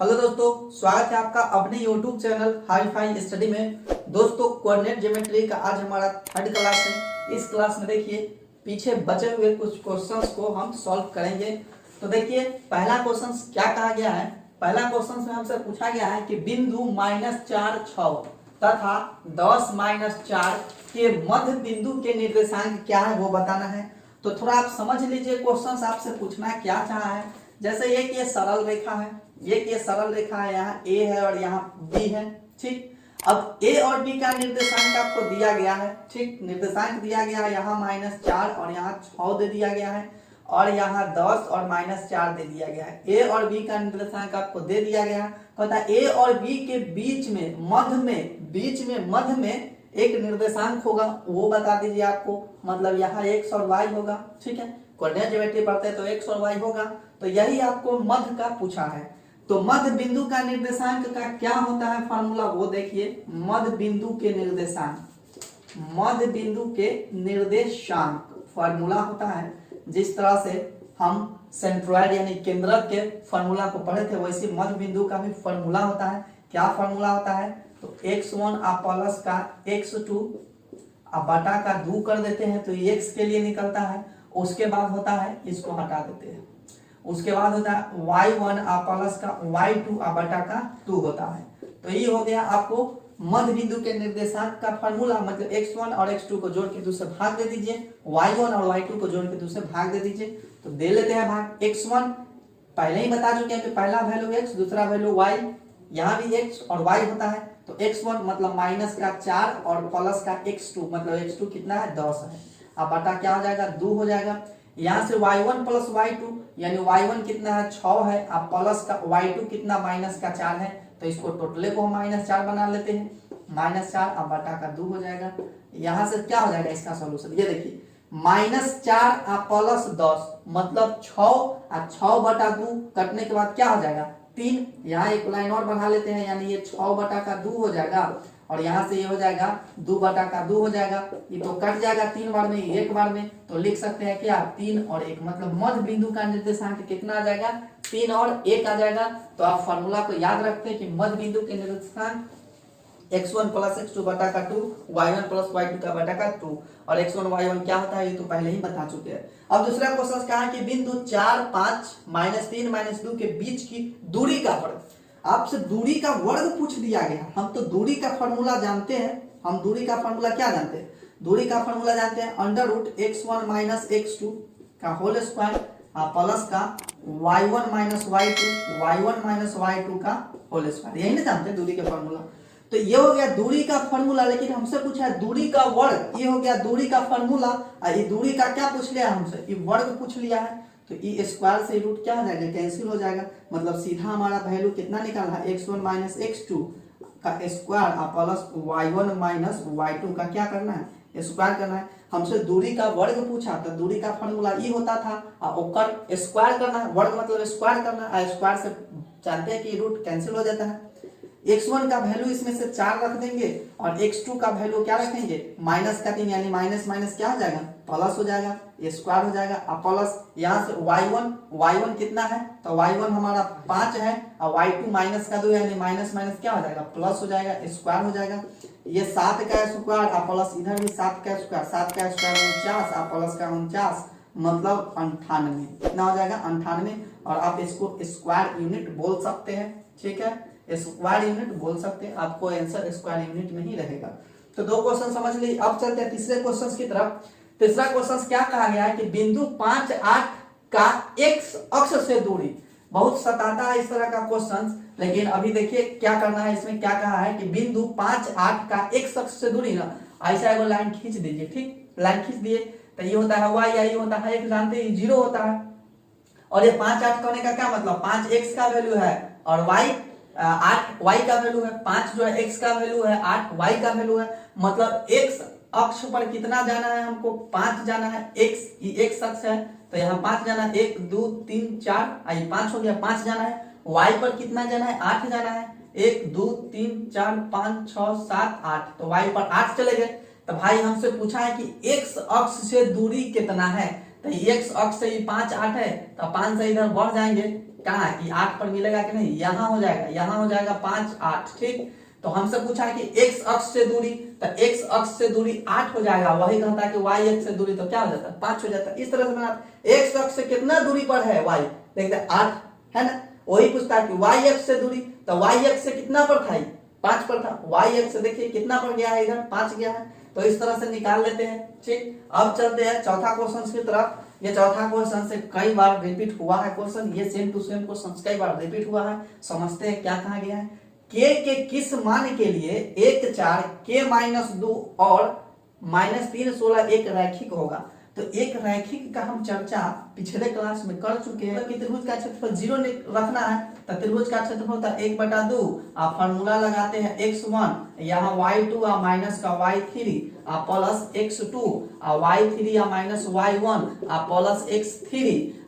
Hello दोस्तों, स्वागत है आपका अपने YouTube channel hi fi study में। दोस्तों, कोऑर्डिनेट ज्योमेट्री का आज हमारा थर्ड क्लास है। इस क्लास में देखिए पीछे बचे हुए कुछ क्वेश्चंस को हम सॉल्व करेंगे। तो देखिए पहला क्वेश्चन क्या कहा गया है। पहला क्वेश्चन में हमसे पूछा गया है कि बिंदु -4 6 तथा 10 -4 के मध्य बिंदु के निर्देशांक क्या है वो बताना है। तो थोड़ा आप समझ लीजिए क्वेश्चन आपसे पूछना क्या चाहा है। जैसे ये सरल रेखा है, ये सरल रेखा है, यहाँ ए है और यहाँ बी है। ठीक, अब ए और बी का निर्देशांक आपको दिया गया है। ठीक, निर्देशांक दिया गया है यहाँ -4 और यहाँ 6 दे दिया गया है और यहाँ 10 और -4 दे दिया गया है। ए और बी का निर्देशांक आपको दे दिया गया है। कहता है ए और बी के बीच में मध्य में एक निर्देशांक होगा, वो बता दीजिए आपको। मतलब यहाँ x और y होगा। ठीक है, कोऑर्डिनेट ज्योमेट्री पढ़ते हैं तो x और y होगा। तो यही आपको मध्य का पूछा है। तो मध्य बिंदु का निर्देशांक का क्या होता है फॉर्मूला, वो देखिए। मध्य बिंदु के निर्देशांक फॉर्मूला होता है, जिस तरह से हम सेंट्रॉइड यानी केंद्रक के फॉर्मूला को पढ़े थे, वैसे मध्य बिंदु का भी फॉर्मूला होता है। क्या फॉर्मूला होता है? तो x1 आप प्लस का x2 आप बटा का 2 कर देते हैं तो x के लिए निकलता है। उसके बाद होता है, इसको हटा देते हैं, उसके बाद होता है y1 आप प्लस का y2 आप बटा का 2 होता है। तो ये हो गया आपको मध्य बिंदु के निर्देशांक का फॉर्मूला। मतलब x1 और x2 को जोड़ के 2 से भाग दे दीजिए, y1 और y2 को जोड़ के 2 से भाग दे दीजिए। तो दे लेते हैं भाग। x1 पहले ही बता चुके हैं कि पहला वैल्यू x, दूसरा वैल्यू y, यहाँ भी x और y होता है। तो x1 मतलब -4 और प्लस का x2 मतलब x2 कितना है 10 है। अब बटा क्या हो जाएगा 2 हो जाएगा। यहाँ से y1 प्लस y2 यानी y1 कितना है 6 है, अब प्लस का y2 कितना -4 है। तो इसको टोटले को हम -4 बना लेते हैं। -4 अब बटा का 2 हो जाएगा। यहाँ से क्या हो जाएगा इसका सॉल्यूशन, ये देखिए -4 आप प्लस 10 मतलब 6 और 6 बटा 2 कटने के बाद क्या हो जाएगा 3। यहाँ एक लाइन और बढ़ा लेते हैं, यानी ये 6 बटा का 2 हो जाएगा और यहाँ से ये हो जाएगा 2 बटा का 2 हो जाएगा। ये तो कट जाएगा 3 बार में, एक बार में। तो लिख सकते हैं क्या 3 और 1 मतलब मध्य बिंदु का निर्देशांक कितना आ जाएगा 3 और 1 आ जाएगा। तो आप फॉर्मूला को याद रखते हैं कि मध्य बिंदु के निर्देशांक x1 प्लस x2 बटा का 2, y1 प्लस y2 का बटा का 2 और x1 y1 क्या होता है ये तो पहले ही बता चुके हैं। अब दूसरा क्वेश्चन कहा है कि बिंदु 4 5 -3 -2 के बीच की दूरी का फर्क। आपसे दूरी का वर्ग पूछ दिया गया। हम तो दूरी का फॉर्मूला जानते हैं। हम दूरी का फॉर्मूला क्या जानते हैं? दूरी का फॉर्मूला जानते हैं √x1 - x2 का होल स्क्वायर प्लस का y1 - y2 का होल स्क्वायर। यही ना जानते हैं दूरी का फॉर्मूला। तो ये हो गया दूरी का फॉर्मूला, लेकिन हमसे पूछा है दूरी का वर्ग। ये हो गया दूरी का फॉर्मूला और ये दूरी का क्या पूछ लिया हमसे, ये वर्ग पूछ लिया है। तो ई स्क्वायर से रूट क्या हो जाएगा कैंसिल हो जाएगा। मतलब सीधा हमारा वैल्यू कितना निकालना है x1 - x2 का स्क्वायर प्लस y1 - y2 का क्या करना है स्क्वायर करना है। हमसे दूरी का वर्ग पूछा तो दूरी का फॉर्मूला ये होता था और स्क्वायर करना है। वर्ग मतलब स्क्वायर करना है। स्क्वायर से जानते हैं कि रूट कैंसिल हो जाता है। x1 का वैल्यू इसमें से 4 रख देंगे और x2 का वैल्यू क्या रखेंगे माइनस का 3 यानी माइनस माइनस क्या हो जाएगा प्लस हो जाएगा, ये स्क्वायर हो जाएगा। अब प्लस यहाँ से y1 कितना है तो y1 हमारा 5 है और y2 माइनस का 2 यानी माइनस माइनस क्या हो जाएगा प्लस हो जाएगा, स्क्वायर हो जाएगा। ये 7 का स्क्वायर और प्लस इधर भी 7 का स्क्वायर 49 और प्लस का 49 मतलब 98 कितना हो जाएगा 98। और आप इसको स्क्वायर यूनिट बोल सकते हैं। ठीक है, स्क्वायर यूनिट बोल सकते हैं, आपको आंसर स्क्वायर यूनिट में ही रहेगा। तो 2 क्वेश्चन समझ ली। अब चलते हैं तीसरे क्वेश्चन की तरफ। तीसरा क्वेश्चन क्या कहा गया है कि बिंदु 5 8 का x अक्ष से दूरी। बहुत सताता है इस तरह का क्वेश्चन, लेकिन अभी देखिए क्या करना है। इसमें क्या कहा है कि बिंदु 5 8 का x अक्ष से दूरी ना, ऐसा एगो लाइन खींच दीजिए। ठीक, लाइन खींच दिए तो ये होता है y, ये होता है x, जानते हैं 0 होता है। और ये 5 8 करने का क्या मतलब 5 x का वैल्यू है और y 8 y का वैल्यू है। 5 जो है x का वैल्यू है, 8 y का वैल्यू है। मतलब x अक्ष पर कितना जाना है हमको 5 जाना है। x अक्ष है तो यहाँ 5 जाना है, 1 2 3 4 ये 5 हो गया, 5 जाना है। y पर कितना जाना है 8 जाना है, 1 2 3 4 5 6 7 8 तो y पर 8 चले गए। तो भाई हमसे पूछा है कि x अक्ष से दूरी कितना है। तो x अक्ष से 5 8 है तो 5 से इधर बढ़ जाएंगे कहाँ है, 8 पर मिलेगा कि नहीं, यहाँ हो जाएगा, यहाँ हो जाएगा 5 8, ठीक। तो हमसे पूछा है कि x अक्ष से दूरी, तो x अक्ष से दूरी 8 हो जाएगा, वही कहता है कि y अक्ष से दूरी तो क्या हो जाता है 5 हो जाता है। इस तरह से बना x अक्ष से कितना दूरी पर है y, देखते हैं 8 है ना, वही पूछता है कि y अक्ष से दूरी, तो y अक्ष से कितना पर था, 5 पर था, y अक्ष से देखिए कितना पर गया है, इधर 5 गया है। तो इस तरह से निकाल लेते हैं, ठीक। अब चलते हैं चौथा क्वेश्चन की तरफ। ये चौथा क्वेश्चन से कई बार रिपीट हुआ है क्वेश्चन, ये सेम टू सेम क्वेश्चन कई बार रिपीट हुआ है। समझते हैं क्या कहा गया है। k के किस मान के लिए 1 4 k - 2 और -3 16 एक रैखिक होगा। तो एक रैखिक का हम चर्चा पिछले क्लास में कर चुके हैं कि त्रिभुज का क्षेत्रफल 0 रखना है, तो त्रिभुज का क्षेत्रफल होता है 1/2। आप फार्मूला लगाते हैं x1 यहाँ y2 और माइनस का y3 प्लस x2 और y3 या माइनस y1 प्लस x3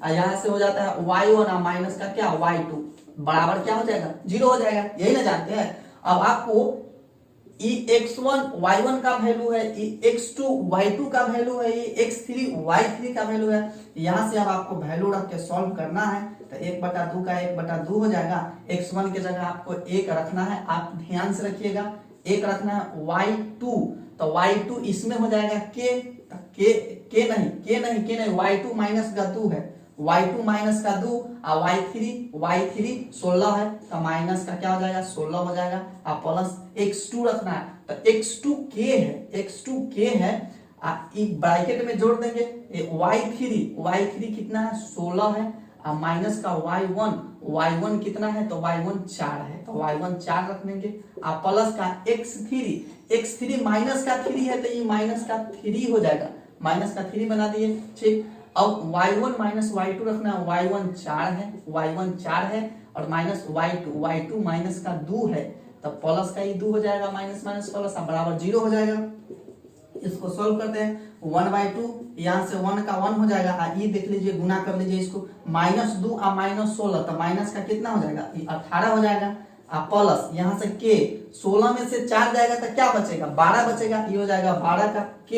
यहाँ से हो जाता है y1 और माइनस का क्या y2 बराबर क्या हो जाएगा 0 हो जाएगा, यही ना जानते हैं। अब आपको x1 y1 का वैल्यू है, x2 y2 का वैल्यू है, x3 y3 का वैल्यू है। यहाँ से अब आपको वैल्यू रख के सॉल्व करना है, तो 1/2 का 1/2 हो जाएगा। x1 के जगह आपको 1 रखना है, आप ध्यान से रखिएगा, 1 रखना है। y2 तो y2 इसमें हो जाएगा k नहीं y2 माइनस का 2 है, y2 माइनस का 2 और y3 16 है, तो माइनस का क्या हो जाएगा 16 हो जाएगा और प्लस x2 रखना है, तो x2 k है ब्रैकेट में जोड़ देंगे। y3 कितना है 16 है और माइनस का y1 कितना है, तो y1 4 है, तो y1 4 रख देंगे और प्लस का x3 माइनस का 3 है, तो ये माइनस का 3 हो जाएगा, माइनस का 3 बना दिए, ठीक। अब y1 माइनस y2 रखना है, y1 4 है और माइनस y2 माइनस का 2 है, तो प्लस का ये 2 हो जाएगा, माइनस प्लस बराबर 0 हो जाएगा। इसको सॉल्व करते हैं, 1/2 यहाँ से 1 का 1 हो जाएगा, ये देख लीजिए गुना कर लीजिए इसको, -2 और -16 तो माइनस का कितना हो जाएगा 18 हो जाएगा, प्लस यहाँ से k 16 में से 4 जाएगा तो क्या बचेगा 12 बचेगा, ये हो जाएगा 12 का k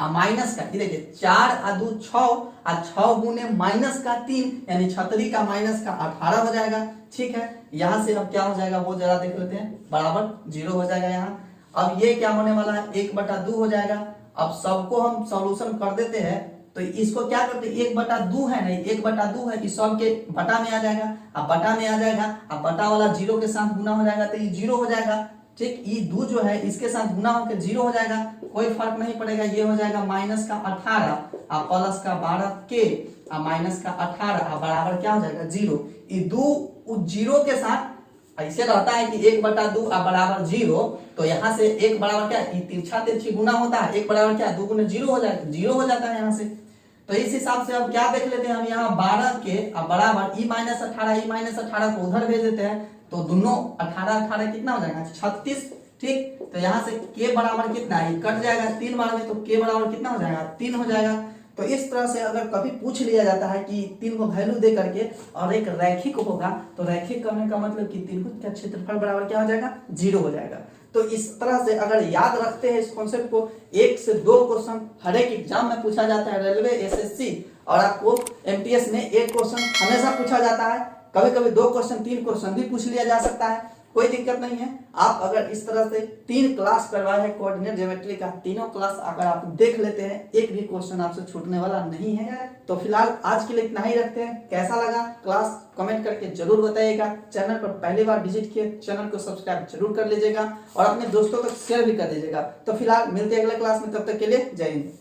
माइनस का, ये देखिए 4 और 2 6 और 6 गुने माइनस का 3 यानी 36 का माइनस का 18 हो जाएगा, ठीक है। यहाँ से अब क्या हो जाएगा वो जरा देख लेते हैं, बराबर 0 हो जाएगा यहाँ। अब ये क्या होने वाला है 1/2 हो जाएगा। अब सबको हम सॉल्यूशन कर देते हैं, तो इसको क्या करते हैं 1/2 है नहीं 1/2 है, इस सब के बटा में आ जाएगा, अब बटा में आ जाएगा, अब बटा वाला 0 के साथ गुना हो जाएगा, तो ये 0 हो जाएगा, ठीक। ये 2 जो है इसके साथ गुना होकर 0 हो जाएगा, कोई फर्क नहीं पड़ेगा, ये हो जाएगा माइनस का 18 और प्लस का 12 के और माइनस का 18 और बराबर क्या हो जाएगा 0। ये 2 0 के साथ ऐसे रहता है कि 1/2 और बराबर 0, तो यहाँ से 1 बराबर क्या तिरछा तिरछी गुना होता है, 1 बराबर क्या 2 गुने 0 हो जाएगा, 0 हो जाता है यहाँ से। तो इस हिसाब से अब क्या देख लेते हैं हम यहाँ 12 के बराबर -18 को उधर भेज देते हैं, तो दोनों 18 कितना हो जाएगा 36, ठीक। तो यहाँ से k बराबर कितना है कट जाएगा 3 बार में, तो k बराबर कितना हो जाएगा 3 हो जाएगा। तो इस तरह से अगर कभी पूछ लिया जाता है कि 3 को वैल्यू दे करके और एक रैखिक होगा, तो रैखिक करने का मतलब कि त्रिभुज का क्षेत्रफल बराबर क्या हो जाएगा 0 हो जाएगा। तो इस तरह से अगर याद रखते हैं इस कॉन्सेप्ट को, 1 से 2 क्वेश्चन हर एक एग्जाम में पूछा जाता है, रेलवे एसएससी और आपको एमटीएस में 1 क्वेश्चन हमेशा पूछा जाता है, कभी कभी 2 क्वेश्चन 3 क्वेश्चन भी पूछ लिया जा सकता है, कोई दिक्कत नहीं है। आप अगर इस तरह से 3 क्लास करवाए हैं कोऑर्डिनेट ज्योमेट्री का, तीनों क्लास अगर आप देख लेते हैं, एक भी क्वेश्चन आपसे छूटने वाला नहीं है। तो फिलहाल आज के लिए इतना ही रखते हैं। कैसा लगा क्लास कमेंट करके जरूर बताइएगा। चैनल पर पहली बार विजिट किए, चैनल को सब्सक्राइब जरूर कर लीजिएगा और अपने दोस्तों तक शेयर भी कर दीजिएगा। तो फिलहाल मिलते हैं अगले क्लास में, तब तक के लिए जय हिंद।